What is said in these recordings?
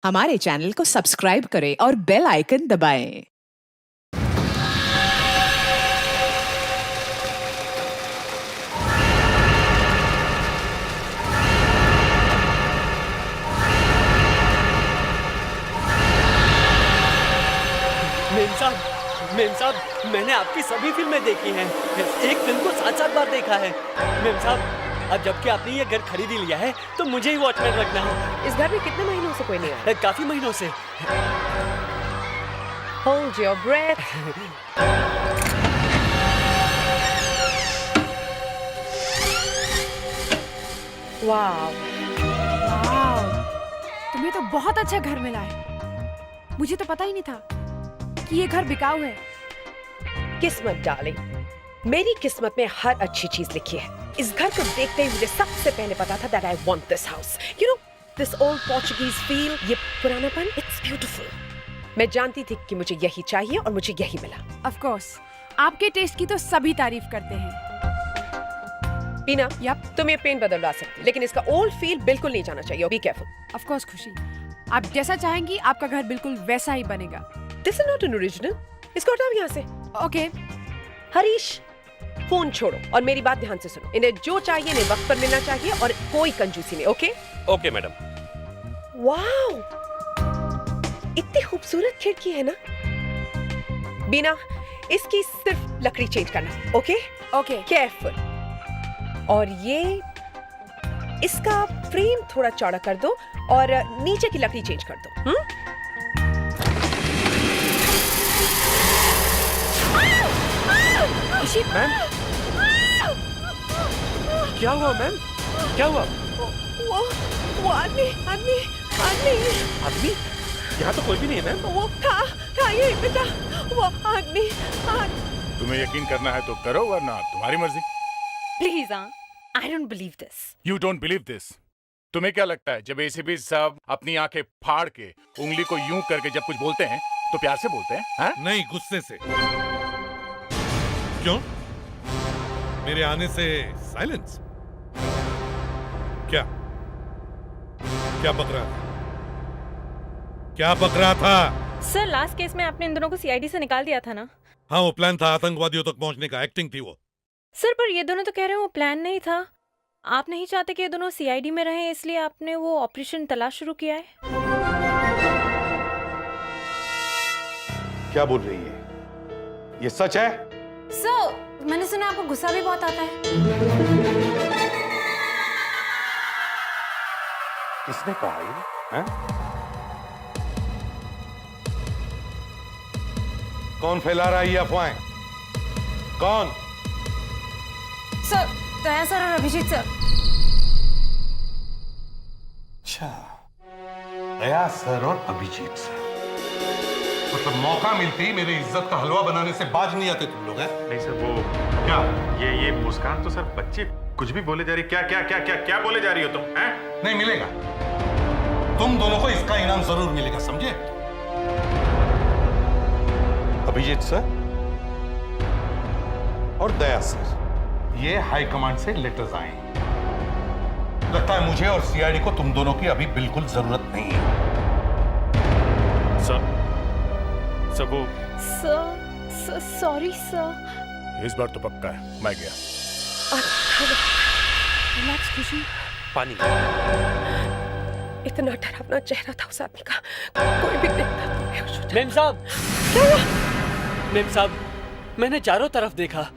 हमारे चैनल को सब्सक्राइब करें और बेल आइकन दबाएं। मेम साहब, मैंने आपकी सभी फिल्में देखी हैं। एक फिल्म को 7-7 बार देखा है। मेम साहब, अब जबकि आपने ये घर खरीद ही लिया है, तो मुझे ही वॉचमैन रखना है। इस घर में कितने महीनों से कोई नहीं आया? काफी महीनों से। Hold your breath. Wow. तुम्हें तो बहुत अच्छा घर मिला है। मुझे तो पता ही नहीं था कि ये घर बिकाऊ है। किस्मत डार्लिंग, मेरी किस्मत में हर अच्छी चीज लिखी है। इस घर को देखते ही मुझे सबसे पहले पता था that I want this house. You know, this old Portuguese feel, ये पुरानापन, it's beautiful. मैं जानती थी कि मुझे यही चाहिए और मुझे यही मिला। Of course, आपके टेस्ट की तो सभी तारीफ करते हैं। बीना, Yup. तुम ये पेन बदलवा सकती, लेकिन इसका ओल्ड फील बिल्कुल नहीं जाना चाहिए। Be careful. Of course खुशी, आप जैसा चाहेंगी आपका घर बिल्कुल वैसा ही बनेगा। This is not an original. इसको हटाओ यहाँ से। Okay. हरीश, फोन छोड़ो और मेरी बात ध्यान से सुनो। इन्हें जो चाहिए इन्हें वक्त पर मिलना चाहिए और कोई कंजूसी नहीं, ओके? Okay madam. वाओ, इतनी खूबसूरत खिड़की है ना। बीना, इसकी सिर्फ लकड़ी चेंज करना, ओके? Okay. केयरफुल। और ये इसका फ्रेम थोड़ा चौड़ा कर दो और नीचे की लकड़ी चेंज कर दो। खुशी, मैम, क्या हुआ मैम? क्या हुआ? वो आदमी। आदमी? यहाँ तो कोई भी नहीं है मैम। वो था ये बेटा, वो आदमी। तुम्हें यकीन करना है तो करो, वरना तुम्हारी मर्जी। Please, I don't believe this. You don't believe this. तुम्हें क्या लगता है जब एसीपी साहब अपनी आंखें फाड़ के उंगली को यूं करके जब कुछ बोलते हैं तो प्यार से बोलते हैं? हाँ? नहीं, गुस्से से। क्यों? मेरे आने से साइलेंस? क्या बक रहा था? क्या बक रहा था? सर, लास्ट केस में आपने इन दोनों को सीआईडी से निकाल दिया था ना? हाँ, वो प्लान था, आतंकवादियों तक पहुंचने का। एक्टिंग थी वो। सर, पर ये दोनों तो कह रहे हैं वो प्लान नहीं था। आप नहीं चाहते कि ये दोनों सीआईडी में रहें, इसलिए आपने वो ऑपरेशन तलाश शुरू किया है। क्या बोल रही है? ये सच है? सर, मैंने सुना आपको गुस्सा भी बहुत आता है। किसने कहा ये? हैं? कौन फैला रहा है ये अफवाहें? कौन? सर, दया सर और अभिजीत सर। अच्छा, दया सर और अभिजीत सर। मतलब मौका मिलते ही मेरी इज्जत का हलवा बनाने से बाज नहीं आते तुम लोग, हैं? नहीं सर, वो क्या? ये मुस्कान तो सर बच्चे कुछ भी बोले जा रही। क्या बोले जा रही हो तुम? हैं? नहीं मिलेगा। तुम दोनों को इसका इनाम जरूर मिलेगा, समझे? अभिजीत सर और दया सर, ये हाई कमांड से लेटर्स आए हैं। लगता है मुझे और सीआईडी को तुम दोनों की अभी बिल्कुल जरूरत नहीं है। सर वो सर, सॉरी सर। इस बार तो पक्का है, मैं गया। रिलैक्स खुशी। पानी। इतना डरावना चेहरा था उस आदमी का, कोई भी देखता तो बेहोश हो जाता। मेम साहब, मेम साहब, मैंने चारों तरफ देखा,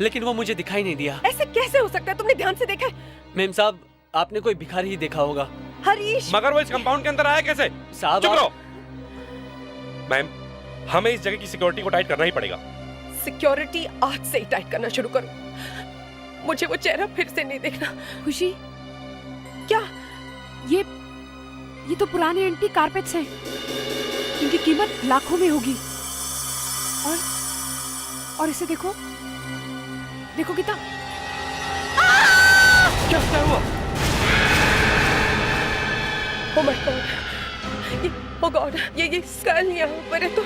लेकिन वो मुझे दिखाई नहीं दिया। ऐसे कैसे हो सकता है? तुमने ध्यान से देखा है? मेम साहब, आपने कोई भिखारी ही देखा होगा। हरीश, मगर वो इस कंपाउंड के अंदर आया कैसे? साहब, चुप रहो। मैम, हमें इस जगह की सिक्योरिटी को टाइट करना ही पड़ेगा। सिक्योरिटी आज से ही टाइट करना शुरू करो। मुझे वो चेहरा फिर से नहीं देखना। खुशी, क्या? ये तो पुराने एंटीक कारपेट्स हैं। इनकी कीमत लाखों में होगी। और इसे देखो कितना। क्या हुआ? Oh my God! Oh God! ये स्कल यहाँ ऊपर है, तो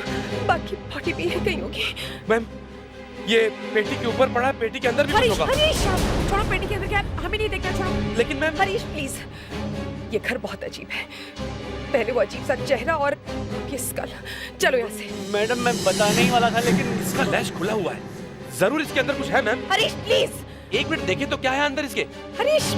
बाकी बॉडी भी है कहीं होगी। मैम, ये पेटी के ऊपर पड़ा है, पेटी के अंदर भी कुछ होगा। हरीश, छोड़ो पेटी के अंदर, क्या हमें नहीं देखना, छोड़ो। लेकिन मैम, हरीश प्लीज, ये घर बहुत अजीब है। पहले वो अजीब सा चेहरा और ये स्कल। चलो यहाँ से। मैडम मैं बताने ही वाला था लेकिन इसका लैश खुला हुआ है, जरूर इसके अंदर कुछ है मैम। हरीश प्लीज। एक मिनट देखिए तो क्या है अंदर इसके। हरीश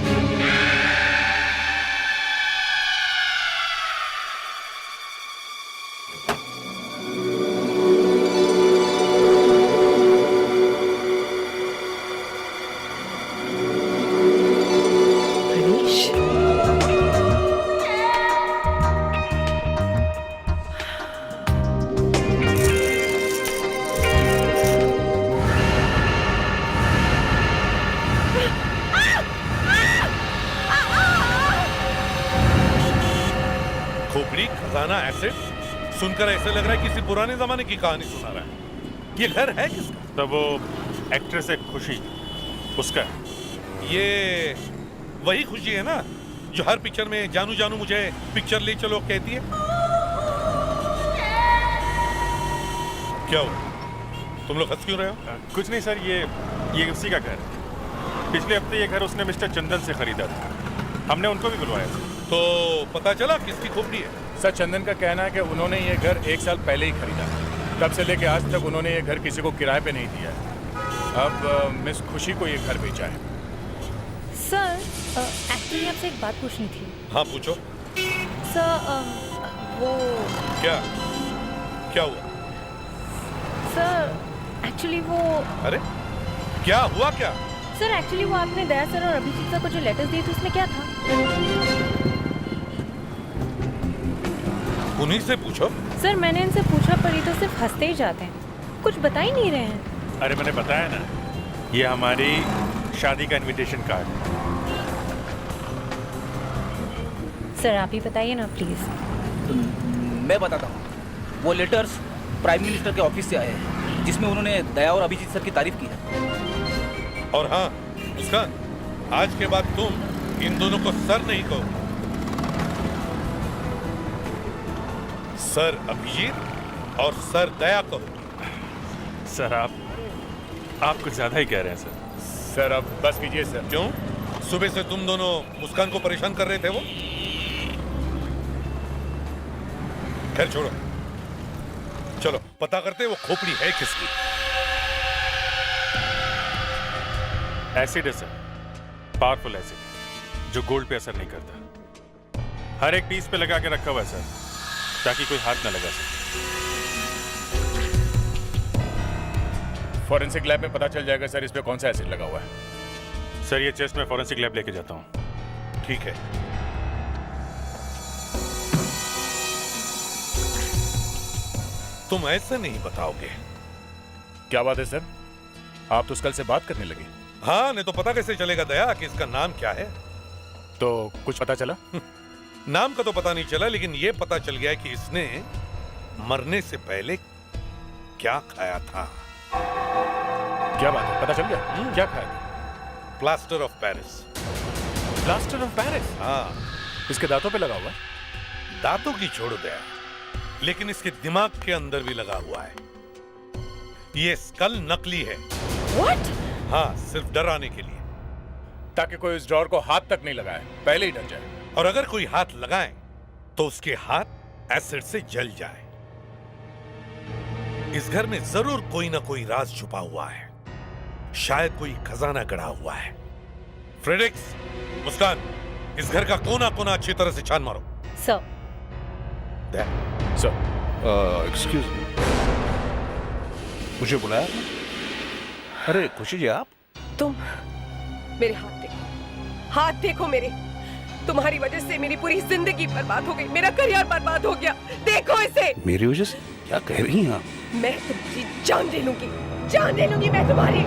खोपड़ी खजाना एसिड सुनकर ऐसे लग रहा है किसी पुराने जमाने की कहानी सुना रहा है। ये घर है किसका? तब वो एक्ट्रेस है खुशी, उसका है। ये वही खुशी है ना जो हर पिक्चर में जानू जानू मुझे पिक्चर ले चलो कहती है। क्या हुआ, तुम लोग हंस क्यों रहे हो? कुछ नहीं सर, ये उसी का घर है। पिछले हफ्ते ये घर उसने मिस्टर चंदन से खरीदा था, हमने उनको भी बुलवाया था। तो पता चला किसकी खोपड़ी है? सर चंदन का कहना है कि उन्होंने ये घर 1 साल पहले ही खरीदा, तब से लेके आज तक उन्होंने ये घर किसी को किराए पे नहीं दिया है। अब मिस खुशी को ये घर बेचा है। सर एक्चुअली आपसे एक बात पूछनी थी। हाँ पूछो। सर वो क्या हुआ? सर एक्चुअली वो अरे क्या हुआ क्या? सर एक्चुअली वो आपने दया सर और अभिजीत सर को जो लेटर्स दिए थे उसमें क्या था? उन्हीं से पूछो। सर मैंने इनसे पूछा पर ये तो सिर्फ हंसते ही जाते हैं, कुछ बता ही नहीं रहे हैं। अरे मैंने बताया ना, ये हमारी शादी का इनविटेशन कार्ड। सर आप ही बताइए ना प्लीज। मैं बताता हूँ, वो लेटर्स प्राइम मिनिस्टर के ऑफिस से आए हैं जिसमें उन्होंने दया और अभिजीत सर की तारीफ की है। और हाँ मुस्कान, आज के बाद तुम इन दोनों को सर नहीं कहो, सर अभिजीत और सर दया कहो। सर आप कुछ ज्यादा ही कह रहे हैं सर। सर अब बस कीजिए सर। क्यों, सुबह से तुम दोनों मुस्कान को परेशान कर रहे थे वो? खैर छोड़ो, चलो पता करते वो खोपड़ी है किसकी। एसिड है सर, पावरफुल एसिड जो गोल्ड पे असर नहीं करता। हर एक पीस पे लगा के रखा हुआ है सर, ताकि कोई हाथ ना लगा सके। फॉरेंसिक लैब में पता चल जाएगा सर इस पे कौन सा एसिड लगा हुआ है। सर ये चेस्ट में फॉरेंसिक लैब लेके जाता हूँ। ठीक है। तुम ऐसे नहीं बताओगे। क्या बात है सर, आप तो कल से बात करने लगे। हाँ, नहीं तो पता कैसे चलेगा दया कि इसका नाम क्या है? तो कुछ पता चला? नाम का तो पता नहीं चला, लेकिन ये पता चल गया कि इसने मरने से पहले क्या खाया था। क्या बात है, पता चल गया? क्या खाया था? Plaster of Paris. Plaster of Paris? हाँ। इसके दांतों पे लगा हुआ है? दांतों की छोड़ दया, लेकिन इसके दिमाग के अंदर भी लगा हुआ है। ये स्कल नकली है। What? हाँ, सिर्फ डराने के लिए, ताकि कोई इस ड्रॉर को हाथ तक नहीं लगाए, पहले ही डर जाए। और अगर कोई हाथ लगाए तो उसके हाथ एसिड से जल जाए। इस घर में जरूर कोई ना कोई राज छुपा हुआ है, शायद कोई खजाना गड़ा हुआ है। फ्रेडेक्स, मुस्कान, इस घर का कोना कोना अच्छी तरह से छान मारो। सर। सर। एक्सक्यूज मी, मुझे बुलाया? अरे खुशी जी आप? तुम मेरे हाथ देखो, हाथ देखो मेरे। तुम्हारी वजह से मेरी पूरी जिंदगी बर्बाद हो गई, मेरा करियर बर्बाद हो गया। देखो इसे। मेरी वजह से? क्या कह रही हैं आप? मैं तुम्हारी जान ले लूंगी, जान ले लूंगी मैं तुम्हारी।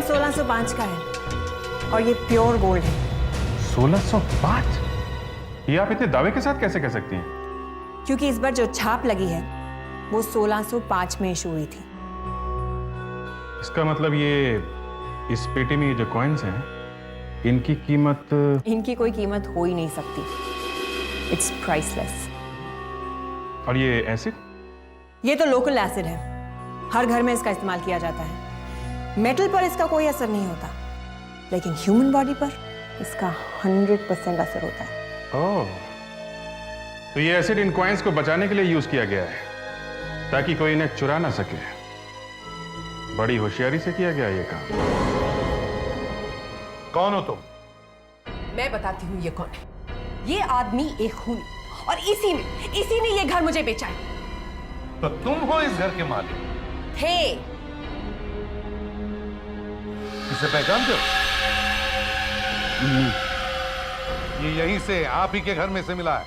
कॉइन 1605 का है और ये प्योर गोल्ड है। 1605? ये आप इतने दावे के साथ कैसे कह सकती हैं? क्योंकि इस बार जो छाप लगी है वो 1605 में इशू हुई थी। इसका मतलब ये इस पेटी में ये जो कॉइन्स हैं इनकी कीमत इनकी कोई कीमत हो ही नहीं सकती। It's priceless. और ये एसिड? ये तो लोकल एसिड है, हर घर में इसका इस्तेमाल किया जाता है। मेटल पर इसका कोई असर नहीं होता, लेकिन ह्यूमन बॉडी पर इसका 100% असर होता है। ओह, तो ये एसिड इन कॉइन्स को बचाने के लिए यूज किया गया है ताकि कोई इन्हें चुरा ना सके। बड़ी होशियारी से किया गया ये काम। कौन हो तुम? मैं बताती हूँ ये कौन है। ये आदमी एक खूनी, और इसी ने ये घर मुझे बेचा है। तो तुम हो इस घर के मालिक? थे। इसे पहचानते हो? ये यहीं से आप ही के घर में से मिला है।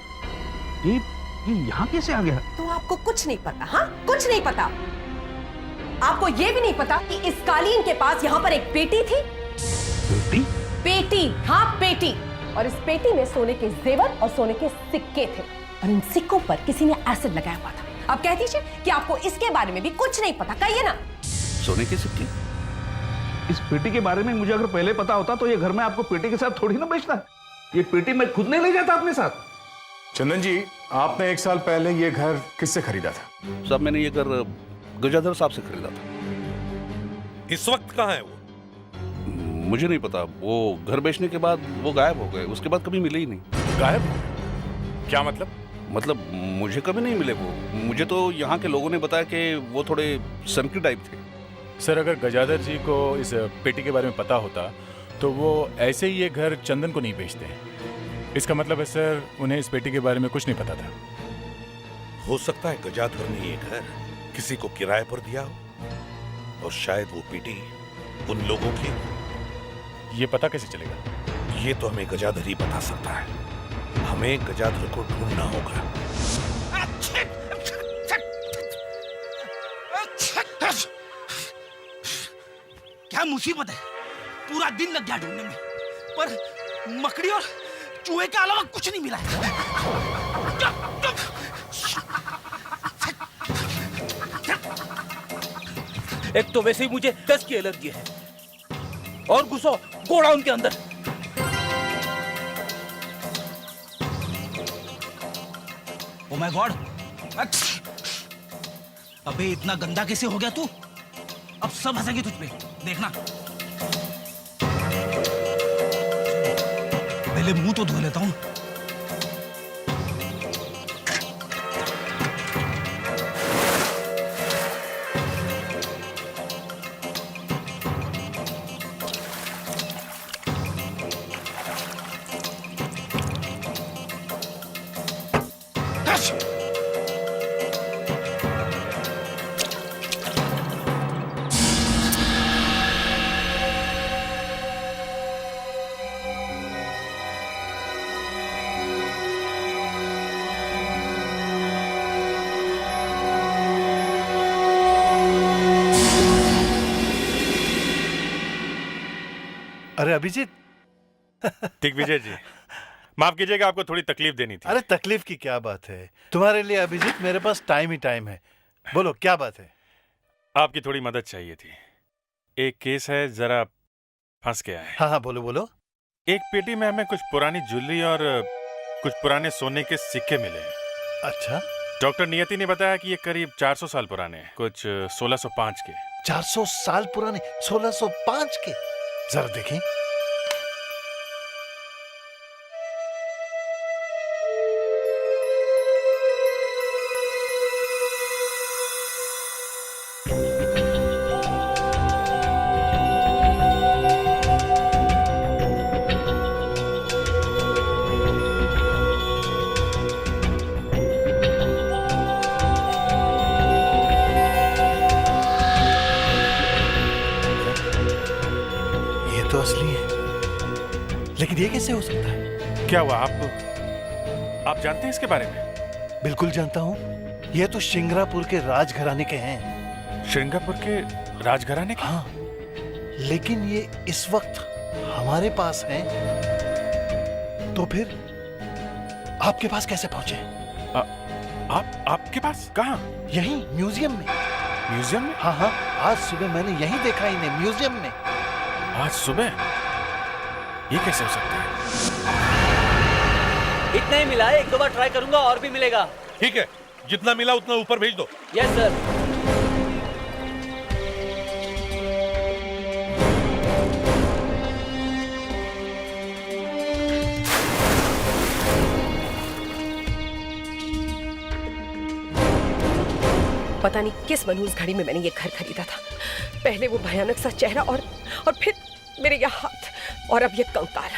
ये यहाँ कैसे आ गया? तो आपको कुछ नहीं पता? हाँ, कुछ नहीं पता। आपको ये भी नहीं पता कि इस कालीन के पास यहाँ पर एक पेटी थी? पेटी? पेटी, हाँ पेटी। और इस पेटी में सोने के जेवर और सोने के सिक्के थे, और इन सिक्कों पर किसी ने एसिड लगाया हुआ था। अब कह दीजिए कि आपको इसके बारे में भी कुछ नहीं पता, कहिए ना। सोने के सिक्के? इस पेटी के बारे में मुझे अगर पहले पता होता तो ये घर में आपको पेटी के साथ थोड़ी ना बेचता। ये पेटी मैं खुद नहीं ले जाता अपने साथ। चंदन जी, आपने 1 साल पहले ये घर किससे खरीदा था? साहब, मैंने ये घर गजाधर साहब से खरीदा था। इस वक्त कहाँ है वो? मुझे नहीं पता। वो घर बेचने के बाद वो गायब हो गए, उसके बाद कभी मिले ही नहीं। गायब? क्या मतलब? मतलब मुझे कभी नहीं मिले वो। मुझे तो यहाँ के लोगों ने बताया कि वो थोड़े सनकी टाइप थे। सर, अगर गजाधर जी को इस पेटी के बारे में पता होता तो वो ऐसे ही ये घर चंदन को नहीं बेचते। इसका मतलब है सर, उन्हें इस पेटी के बारे में कुछ नहीं पता था। हो सकता है गजाधर ने ये घर किसी को किराए पर दिया हो, और शायद वो पेटी उन लोगों की। ये पता कैसे चलेगा? ये तो हमें गजाधर ही बता सकता है। हमें गजाधर को ढूंढना होगा। क्या मुसीबत है, पूरा दिन लग गया ढूंढने में, पर मकड़ी और चूहे के अलावा कुछ नहीं मिला है। एक तो वैसे ही मुझे डस्ट की एलर्जी है, और घुसो गोडाउन के अंदर। ओ माय गॉड, अबे इतना गंदा कैसे हो गया तू? अब सब हंसेंगे तुझ पे, देखना। पहले मुंह तो धो लेता हूं। अरे अभिजीत। दिग्विजय जी, माफ कीजिएगा, आपको थोड़ी तकलीफ देनी थी। अरे तकलीफ की क्या बात है, तुम्हारे लिए अभिजीत मेरे पास टाइम ही टाइम है। बोलो क्या बात है? आपकी थोड़ी मदद चाहिए थी। एक केस है, जरा फंस गया है। हाँ हाँ, बोलो बोलो। एक पेटी में हमें कुछ पुरानी ज्वेलरी और कुछ पुराने सोने के सिक्के मिले हैं। अच्छा। डॉक्टर नियति ने बताया कि ये करीब 400 साल पुराने हैं, कुछ 1605 के। 400 साल पुराने? 1605 के? जरा देखें। तो असली है, लेकिन ये कैसे हो सकता है? क्या हुआ? आप जानते हैं इसके बारे में? बिल्कुल जानता हूँ। ये तो श्रृंगारपुर के राजघराने के हैं। श्रृंगारपुर के राजघराने के? हाँ। लेकिन ये इस वक्त हमारे पास हैं, तो फिर आपके पास कैसे पहुंचे? आपके पास कहाँ? यहीं म्यूजियम में। म्यूजियम में? हाँ हाँ, आज सुबह मैंने यहीं देखा इन्हें, म्यूजियम में। आज सुबह? ये कैसे हो सकता है? इतना ही मिला है, एक दो बार ट्राई करूंगा और भी मिलेगा। ठीक है, जितना मिला उतना ऊपर भेज दो। Yes sir. पता नहीं किस मनहूस घड़ी में मैंने ये घर खरीदा था। पहले वो भयानक सा चेहरा और फिर मेरे ये हाथ और अब ये कंकाल।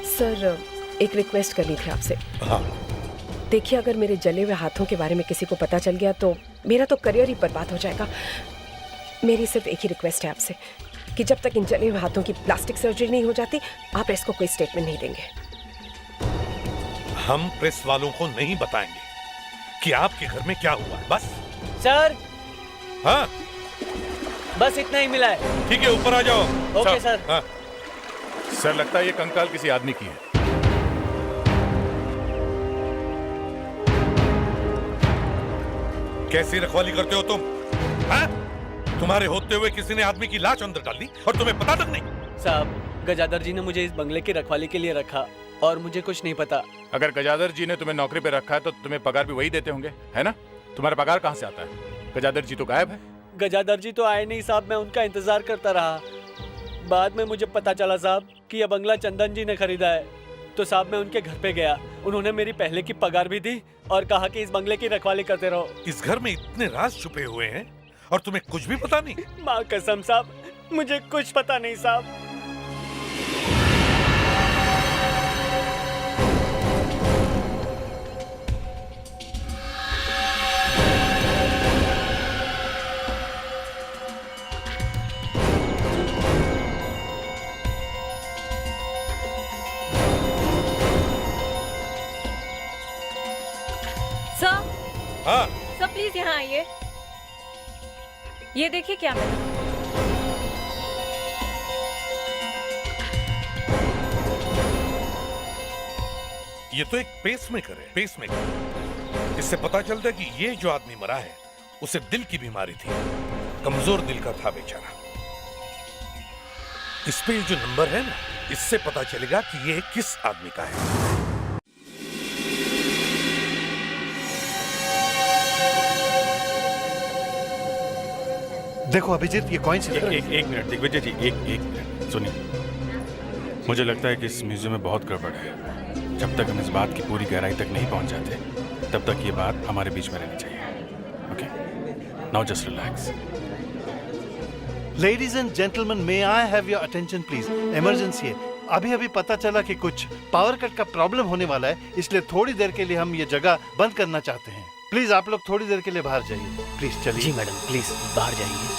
सर, एक रिक्वेस्ट करनी थी आपसे। हाँ। देखिए, अगर मेरे जले हुए हाथों के बारे में किसी को पता चल गया तो मेरा तो करियर ही बर्बाद हो जाएगा। मेरी सिर्फ एक ही रिक्वेस्ट है आपसे कि जब तक इन जले हुए हाथों की प्लास्टिक सर्जरी नहीं हो जाती, आप प्रेस को कोई स्टेटमेंट नहीं देंगे। हम प्रेस वालों को नहीं बताएंगे कि आपके घर में क्या हुआ है। बस सर। हाँ, बस इतना ही मिला है। ठीक है, ऊपर आ जाओ। Okay sir. हाँ। सर, लगता है ये कंकाल किसी आदमी की है। कैसी रखवाली करते हो तुम? हाँ? तुम्हारे होते हुए किसी ने आदमी की लाश अंदर डाल दी और तुम्हें पता तक नहीं? साहब, गजादर जी ने मुझे इस बंगले की रखवाली के लिए रखा और मुझे कुछ नहीं पता। अगर गजादर जी ने तुम्हें नौकरी पे रखा है तो तुम्हें पगार भी वही देते होंगे, है ना? तुम्हारा पगार कहाँ से आता है? गजादर जी तो गायब है। गजादर जी तो आए नहीं साहब, मैं उनका इंतजार करता रहा। बाद में मुझे पता चला साहब कि यह बंगला चंदन जी ने खरीदा है। तो साहब मैं उनके घर पे गया, उन्होंने मेरी पहले की पगार भी दी और कहा कि इस बंगले की रखवाली करते रहो। इस घर में इतने राज छुपे हुए हैं और तुम्हें कुछ भी पता नहीं? माँ कसम साहब, मुझे कुछ पता नहीं साहब। हाँ। सर प्लीज यहाँ आइए। ये देखिए क्या मिला। ये तो एक पेसमेकर है, पेसमेकर। इससे पता चलता है कि ये जो आदमी मरा है उसे दिल की बीमारी थी, कमजोर दिल का था बेचारा। इस पे जो नंबर है ना, इससे पता चलेगा कि ये किस आदमी का है। देखो अभिजीत, ये कॉइंस। एक मिनट दिग्विजय जी, एक मिनट सुनिए। मुझे लगता है कि इस म्यूजियम में बहुत गड़बड़ है। जब तक हम इस बात की पूरी गहराई तक नहीं पहुंच जाते, तब तक ये बात हमारे बीच में रहनी चाहिए। Okay, now just relax. Ladies and gentleman, may I have your attention please. Emergency है। अभी पता चला कि कुछ पावर कट का प्रॉब्लम होने वाला है, इसलिए थोड़ी देर के लिए हम ये जगह बंद करना चाहते हैं। प्लीज आप लोग थोड़ी देर के लिए बाहर जाइए। प्लीज चलिए। जी मैडम, प्लीज बाहर जाइए।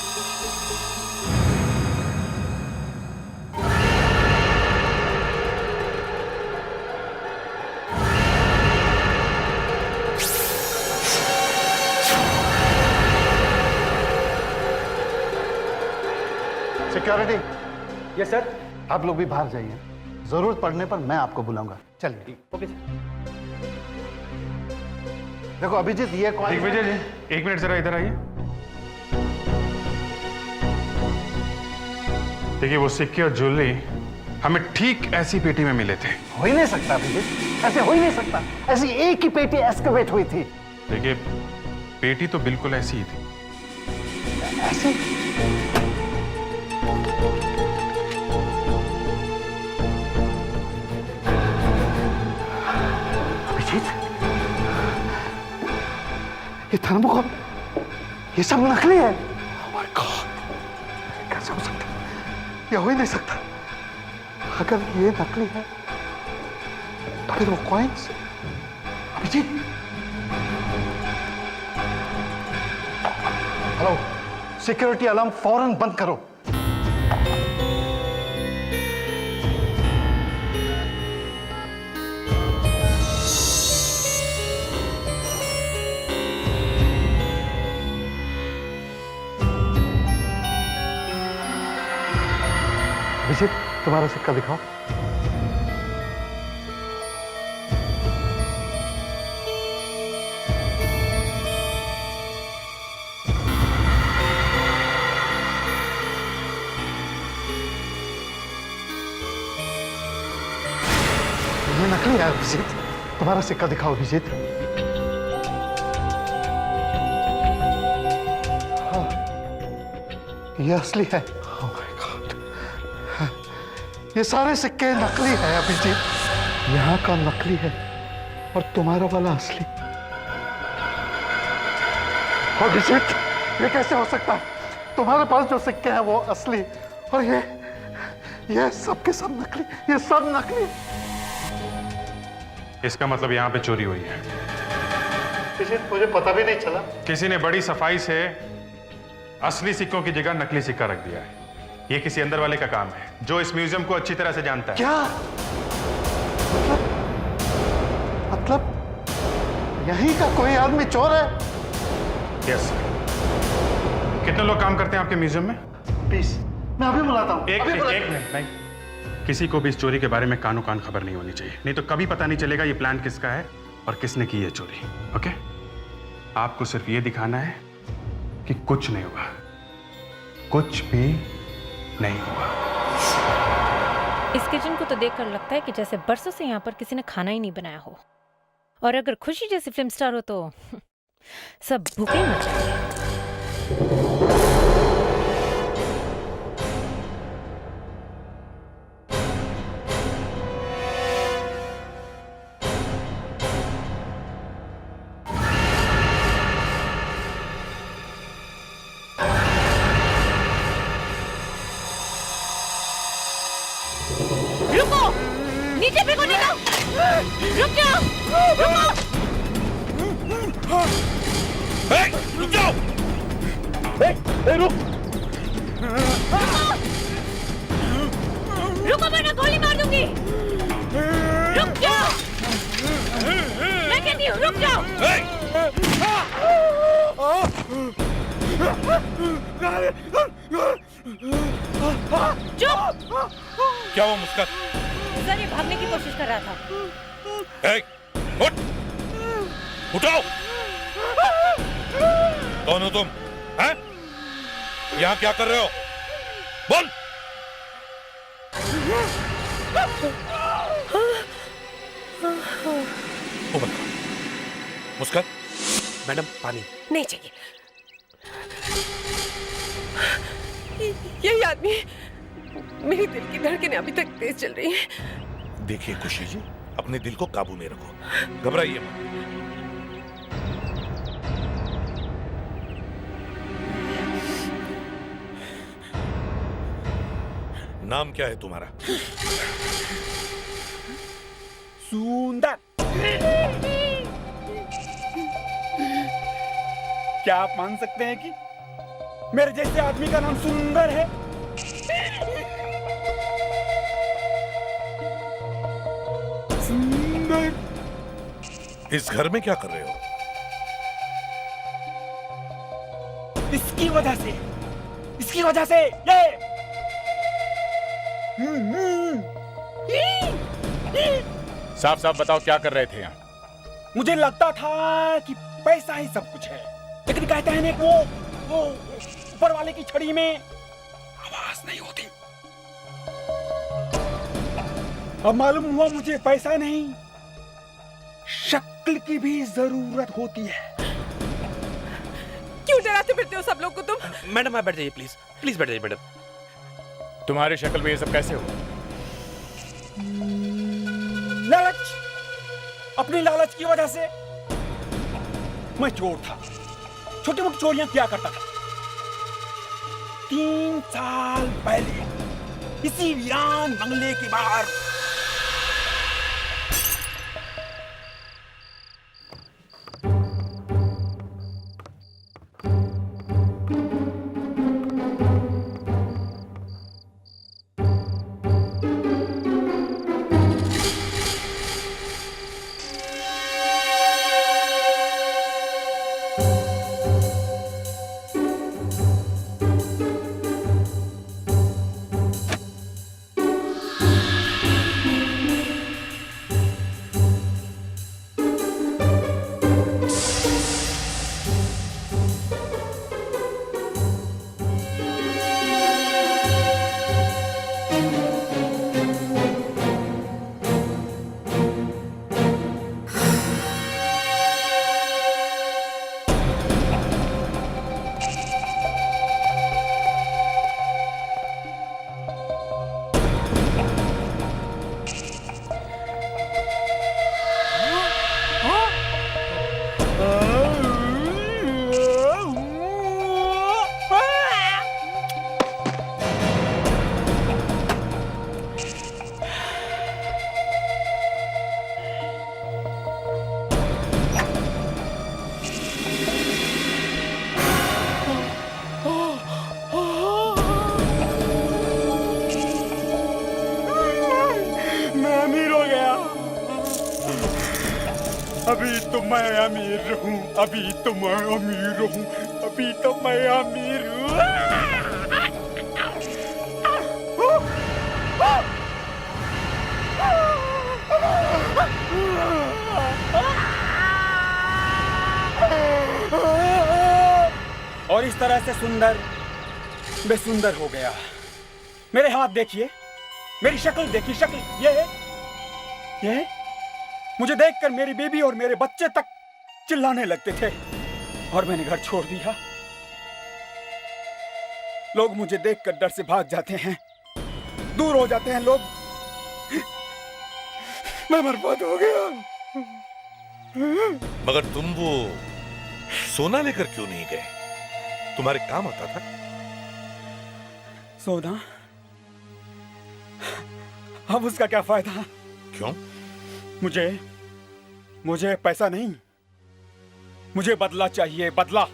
सिक्योरिटी। Yes sir. आप लोग भी बाहर जाइए, जरूरत पड़ने पर मैं आपको बुलाऊंगा। चलिए। Okay sir. देखो अभिजीत, ये कौन? दिग्विजय जी, एक मिनट जरा इधर आइए। देखिए, वो सिक्के और ज्वेलरी हमें ठीक ऐसी पेटी में मिले थे। हो ही नहीं सकता अभिजीत, ऐसे हो ही नहीं सकता। ऐसी एक ही पेटी एक्सकवेट हुई थी। देखिए, पेटी तो बिल्कुल ऐसी ही थी। ऐसी? अभिजीत, ये थर्मोकोल, ये सब नकली है। Oh my God, कैसे हो सकता है? ये हो ही नहीं सकता। अगर ये नकली है तो फिर वो coins? Abhijit, hello, security alarm फौरन बंद करो। अभिजीत, तुम्हारा सिक्का दिखाओ। ये नकली है अभिजीत, तुम्हारा सिक्का दिखाओ अभिजीत। हाँ, ये असली है। Oh my God, ये सारे सिक्के नकली है अभिजीत। यहाँ का नकली है और तुम्हारा वाला असली। अभिजीत, ये कैसे हो सकता है? तुम्हारे पास जो सिक्के हैं वो असली और ये सब के सब नकली, ये सब नकली। इसका मतलब यहाँ पे चोरी हुई है। मुझे पता भी नहीं चला। किसी ने बड़ी सफाई से असली सिक्कों की जगह नकली सिक्का रख दिया है। ये किसी अंदर वाले का काम है जो इस म्यूजियम को अच्छी तरह से जानता है। क्या मतलब यहीं का कोई आदमी चोर है? यस। कितने लोग काम करते हैं आपके म्यूजियम में? 20। मैं अभी बुलाता हूँ। एक मिनट नहीं, किसी को भी इस चोरी के बारे में कानो कान खबर नहीं होनी चाहिए, नहीं तो कभी पता नहीं चलेगा ये प्लान किसका है और किसने की ये चोरी। ओके? आपको सिर्फ ये दिखाना है कि कुछ नहीं हुआ, कुछ भी नहीं हुआ। इस किचन को तो देखकर लगता है कि जैसे बरसों से यहाँ पर किसी ने खाना ही नहीं बनाया हो, और अगर खुशी जैसी फिल्म स्टार हो तो सब भूखे मर जाएंगे। नीचे फेंको, नीचे! रुक जाओ! रुक जाओ! रुक! रुको वरना गोली मार दूंगी! रुक जाओ! मैं कहती हूँ रुक जाओ! चुप! क्या हुआ मुस्कान? सर, ये भागने की कोशिश कर रहा था। उठ! उठाओ! कौन हो तुम? हैं? यहाँ क्या कर रहे हो? बोल! मुस्कान, मैडम पानी नहीं चाहिए। यही आदमी, मेरी दिल की धड़कनें अभी तक तेज चल रही हैं। देखिए खुशी जी, अपने दिल को काबू में रखो, घबराइए मत। नाम क्या है तुम्हारा? सुंदर। क्या आप मान सकते हैं कि मेरे जैसे आदमी का नाम सुंदर है? सुंदर। इस घर में क्या कर रहे हो? इसकी वजह से ये साफ साफ बताओ क्या कर रहे थे यहाँ? मुझे लगता था कि पैसा ही सब कुछ है, लेकिन कहते हैं ना वो ऊपर वाले की छड़ी में आवाज नहीं होती। अब मालूम हुआ मुझे पैसा नहीं, शक्ल की भी जरूरत होती है। क्यों डराते फिरते हो सब लोग को तुम? मैडम आप बैठ जाइए प्लीज, प्लीज बैठ जाइए मैडम। तुम्हारी शक्ल में ये सब कैसे हुआ? लालच, अपनी लालच की वजह से मैं चोर था, छोटी मोटी चोरियां किया करता था। 3 साल पहले इसी वीरान बंगले के बाहर अभी तो मैं अमीर हूँ, अभी तो मैं अमीर हूँ, अभी तो मैं अमीर हूँ। और इस तरह से सुंदर बेसुंदर हो गया। मेरे हाथ देखिए, मेरी शक्ल देखिए, शक्ल ये मुझे देखकर मेरी बेबी और मेरे बच्चे तक चिल्लाने लगते थे और मैंने घर छोड़ दिया। लोग मुझे देखकर डर से भाग जाते हैं, दूर हो जाते हैं लोग। मैं बर्बाद हो गया। मगर तुम वो सोना लेकर क्यों नहीं गए? तुम्हारे काम आता था। सोना? अब उसका क्या फायदा? क्यों? मुझे पैसा नहीं, मुझे बदला चाहिए, बदला।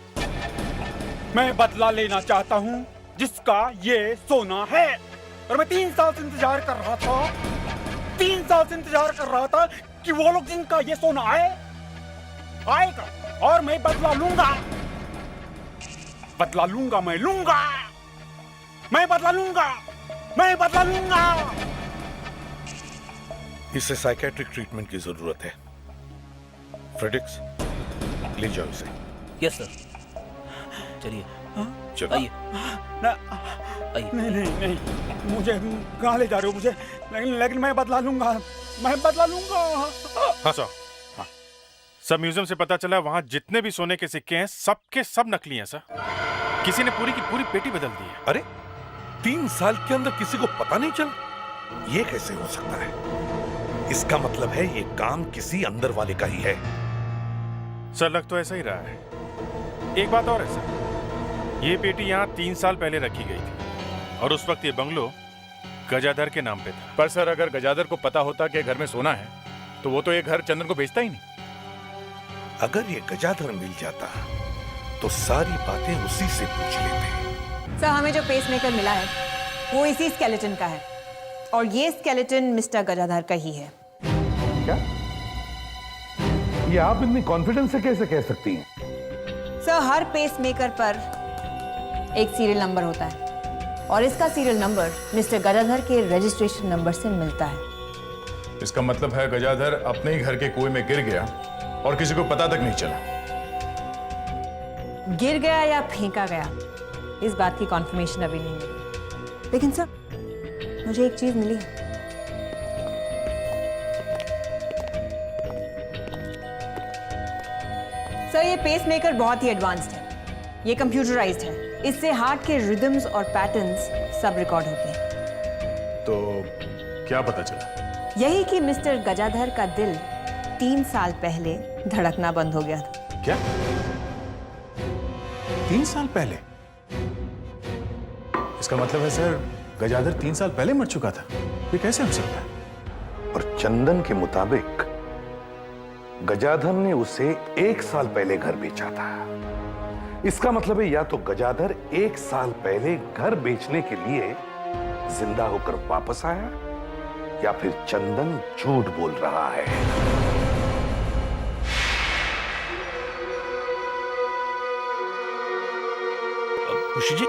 मैं बदला लेना चाहता हूं जिसका ये सोना है। और मैं 3 साल से इंतजार कर रहा था, 3 साल से इंतजार कर रहा था कि वो लोग जिनका ये सोना आएगा और मैं बदला लूंगा। बदला लूंगा, मैं लूंगा, मैं बदला लूंगा, मैं बदला लूंगा। इसे साइकेट्रिक ट्रीटमेंट की जरूरत है। फ्रेडिक्स, ले जाओ इसे। Yes sir. चलिए चलो। आइए। नहीं, मुझे कहाँ ले जा रहे हो मुझे? लेकिन मैं बदला लूंगा, मैं बदला लूंगा। हाँ सर, हाँ। सब म्यूजियम से पता चला वहाँ जितने भी सोने के सिक्के हैं सबके सब नकली हैं सर। किसी ने पूरी की पूरी पेटी बदल दी है। अरे 3 साल के अंदर किसी को पता नहीं चला? ये कैसे हो सकता है? इसका मतलब है ये काम किसी अंदर वाले का ही है। सर लग तो ऐसा ही रहा है। एक बात और है सर, ये पेटी यहाँ 3 साल पहले रखी गई थी और उस वक्त ये बंगलो गजाधर के नाम पे था। पर सर अगर गजाधर को पता होता कि घर में सोना है तो वो तो ये घर चंदन को बेचता ही नहीं। अगर ये गजाधर मिल जाता तो सारी बातें उसी से पूछ लेते। सर हमें जो पेसमेकर मिला है वो इसी स्केलेटन का है और ये स्केलेटन मिस्टर गजाधर का ही है। क्या? ये आप इतनी कॉन्फिडेंस से कैसे कह सकती हैं? सर हर पेसमेकर पर एक सीरियल नंबर होता है और इसका सीरियल नंबर मिस्टर गजाधर के रजिस्ट्रेशन नंबर से मिलता है। इसका मतलब है गजाधर अपने ही घर के कुएं में गिर गया और किसी को पता तक नहीं चला। गिर गया या फेंका गया इस बात की कॉन्फर्मेशन अभी नहीं मिली, लेकिन सर मुझे एक चीज मिली है। सर ये पेसमेकर बहुत ही एडवांस्ड है, ये कंप्यूटराइज्ड है, इससे हार्ट के रिदम्स और पैटर्न्स सब रिकॉर्ड होते हैं। तो क्या पता चला? यही कि मिस्टर गजाधर का दिल 3 साल पहले धड़कना बंद हो गया था। क्या? 3 साल पहले? इसका मतलब है सर गजाधर 3 साल पहले मर चुका था। ये कैसे हो सकता है? और चंदन के मुताबिक गजाधर ने उसे 1 साल पहले घर बेचा था। इसका मतलब है या तो गजाधर 1 साल पहले घर बेचने के लिए जिंदा होकर वापस आया या फिर चंदन झूठ बोल रहा है। खुशी जी,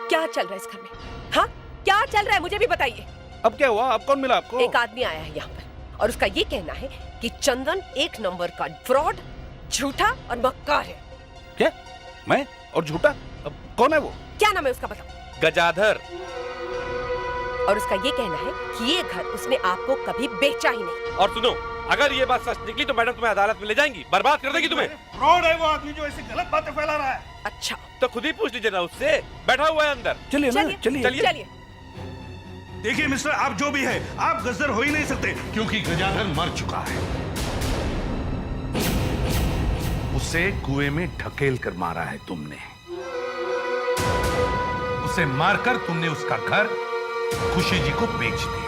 क्या चल रहा है इस घर में? हाँ, क्या चल रहा है मुझे भी बताइए। अब क्या हुआ? अब कौन मिला आपको? एक आदमी आया है यहाँ पर और उसका ये कहना है कि चंदन 1 नंबर का फ्रॉड, झूठा और मक्कार है। क्या? मैं? और झूठा? अब कौन है वो? क्या नाम है उसका बताओ? गजाधर। और उसका ये कहना है कि ये घर उसने आपको कभी बेचा ही नहीं। और सुनो, अगर ये बात सच निकली तो मैडम तुम्हें अदालत में ले जाएंगी, बर्बाद कर देगी तुम्हें। फ्रॉड है वो आदमी जो ऐसी गलत बातें फैला रहा है। अच्छा, तो खुद ही पूछ लीजिए ना उससे, बैठा हुआ है अंदर। चलिए ना, चलिए। देखिए मिस्टर, आप जो भी है आप गजदर हो ही नहीं सकते क्योंकि गजाधर मर चुका है। उसे कुएं में ढकेल कर मारा है तुमने। उसे मारकर तुमने उसका घर खुशी जी को बेच दिया।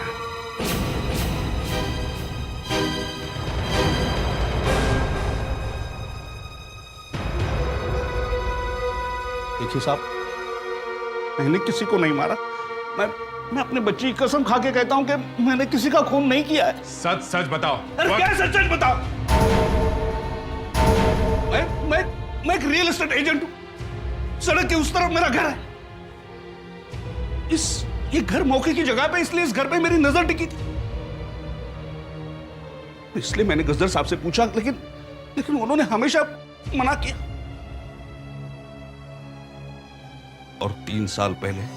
देखिए साहब, मैंने किसी को नहीं मारा। मैं अपने बच्ची की कसम खा के कहता हूं कि मैंने किसी का खून नहीं किया है। सच सच बताओ। अरे क्या सच सच बताओ? एक रियल एस्टेट एजेंट हूं। सड़क के उस तरफ मेरा घर है। ये घर मौके की जगह पे, इसलिए इस घर पे मेरी नजर टिकी थी। इसलिए मैंने गजदर साहब से पूछा, लेकिन उन्होंने हमेशा मना किया। और 3 साल पहले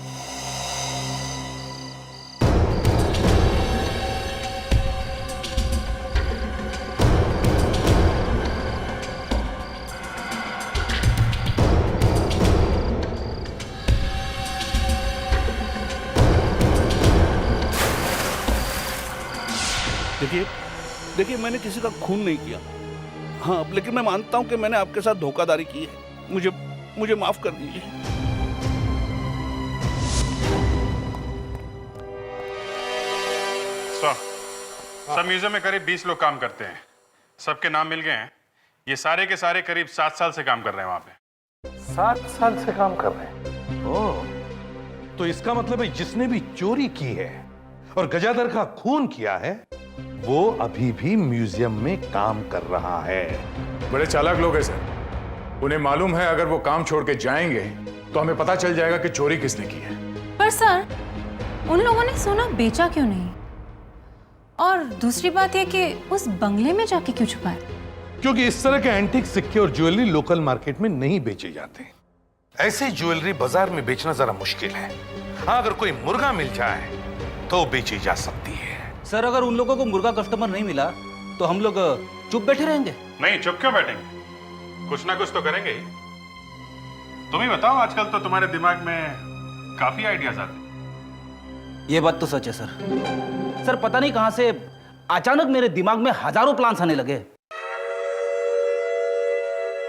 देखिए मैंने किसी का खून नहीं किया। हाँ, लेकिन मैं मानता हूं कि मैंने आपके साथ धोखाधड़ी की है। मुझे माफ कर दीजिए। सब म्यूजियम में करीब 20 लोग काम करते हैं। सबके नाम मिल गए हैं। ये सारे के सारे करीब 7 साल से काम कर रहे हैं वहां पे। 7 साल से काम कर रहे हैं? ओह, तो इसका मतलब है जिसने भी चोरी की है और गजादर का खून किया है, वो अभी भी म्यूजियम में काम कर रहा है। बड़े चालाक लोग हैं सर। उन्हें मालूम है अगर वो काम छोड़ के जाएंगे तो हमें पता चल जाएगा कि चोरी किसने की है। पर सर, उन लोगों ने सोना बेचा क्यों नहीं? और दूसरी बात यह कि उस बंगले में जाके क्यों छुपाए? क्योंकि इस तरह के एंटीक सिक्के और ज्वेलरी लोकल मार्केट में नहीं बेचे जाते। ऐसी ज्वेलरी बाजार में बेचना जरा मुश्किल है। हाँ, अगर कोई मुर्गा मिल जाए तो बेची जा सकती है। सर, अगर उन लोगों को मुर्गा कस्टमर नहीं मिला तो हम लोग चुप बैठे रहेंगे? नहीं, चुप क्यों बैठेंगे? कुछ ना कुछ तो करेंगे ही। तुम ही बताओ, आजकल तो तुम्हारे दिमाग में काफी आइडियाज आते हैं। ये बात तो सच है सर। सर, पता नहीं कहां से अचानक मेरे दिमाग में हजारों प्लान्स आने लगे।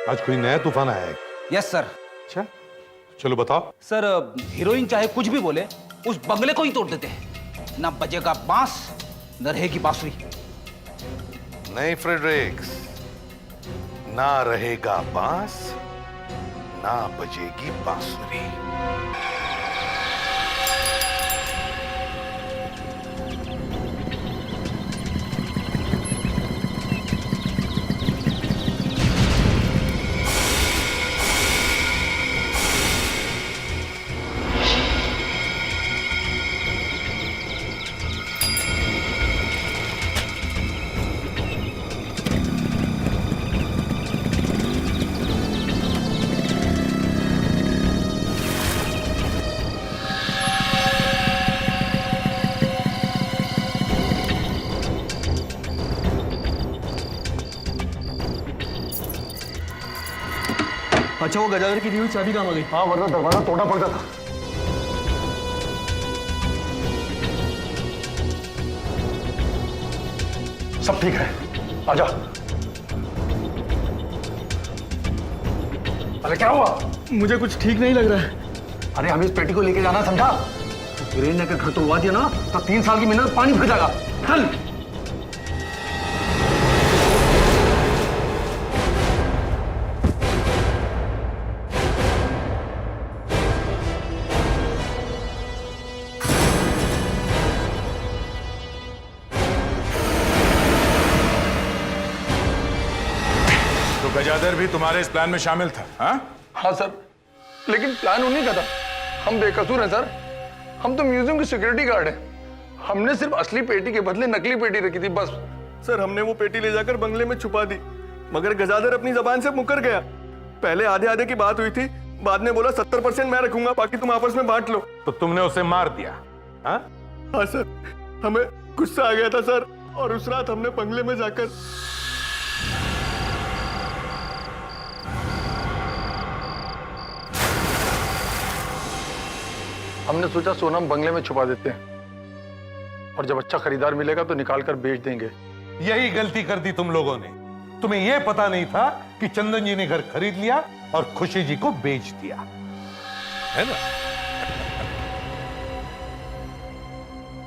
आज कोई नया तूफान आया है? Yes sir. अच्छा, चलो बताओ। सर, हीरोइन चाहे कुछ भी बोले, उस बंगले को ही तोड़ देते हैं। ना बजेगा बांस, न रहेगी बांसुरी। नहीं फ्रेडरिक्स, ना रहेगा बांस, ना बजेगी बांसुरी। अच्छा, वो गजादर की दी हुई चाबी कहाँ आ गई? हाँ, वरना दरवाजा तोड़ना पड़ता था। सब ठीक है, आजा। अरे क्या हुआ? मुझे कुछ ठीक नहीं लग रहा है। अरे हमें इस पेटी को लेके जाना, समझा? गिरेन ने अगर घर तोड़वा दिया ना तो 3 साल की मेहनत पानी फिर जाएगा। चल। गजादर भी तुम्हारे इस प्लान में शामिल था? हाँ सर, लेकिन प्लान उन्हीं का था। हम बेकसूर हैं सर। हम तो म्यूजियम की सिक्योरिटी गार्ड हैं। हमने सिर्फ असली पेटी के बदले नकली पेटी रखी थी, बस। सर, हमने वो पेटी ले जाकर बंगले में छुपा दी, मगर गजादर अपनी जबान से मुकर गया। पहले आधे आधे की बात हुई थी, बाद में बोला 70% मैं रखूंगा, बाकी तुम आपस में बांट लो। तो तुमने उसे मार दिया? हाँ सर, हमें गुस्सा आ गया था सर, और उस रात हमने बंगले में जाकर हमने सोचा सोना हम बंगले में छुपा देते हैं और जब अच्छा खरीदार मिलेगा तो निकाल कर बेच देंगे। यही गलती कर दी तुम लोगों ने। तुम्हें यह पता नहीं था कि चंदन जी ने घर खरीद लिया और खुशी जी को बेच दिया, है ना?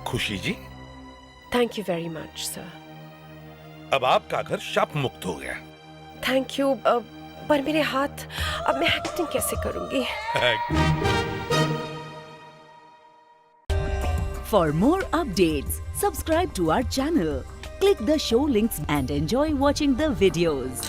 Khushi ji, thank you very much sir. अब आपका घर शाप मुक्त हो गया। थैंक यू, पर मेरे हाथ, अब मैं एक्टिंग कैसे करूंगी? For more updates, subscribe to our channel, click the show links and enjoy watching the videos.